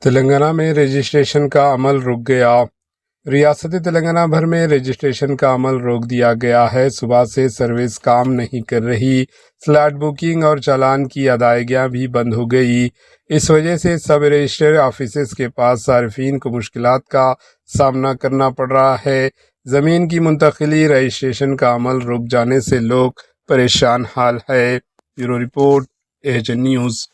तेलंगाना में रजिस्ट्रेशन का अमल रुक गया। रियासत तेलंगाना भर में रजिस्ट्रेशन का अमल रोक दिया गया है। सुबह से सर्विस काम नहीं कर रही। स्लॉट बुकिंग और चालान की अदायगियां भी बंद हो गई। इस वजह से सब रजिस्टर ऑफिसेज के पास सार्फिन को मुश्किलात का सामना करना पड़ रहा है। ज़मीन की मुंतकिली रजिस्ट्रेशन का अमल रुक जाने से लोग परेशान हाल है। Bureau report, AHN news.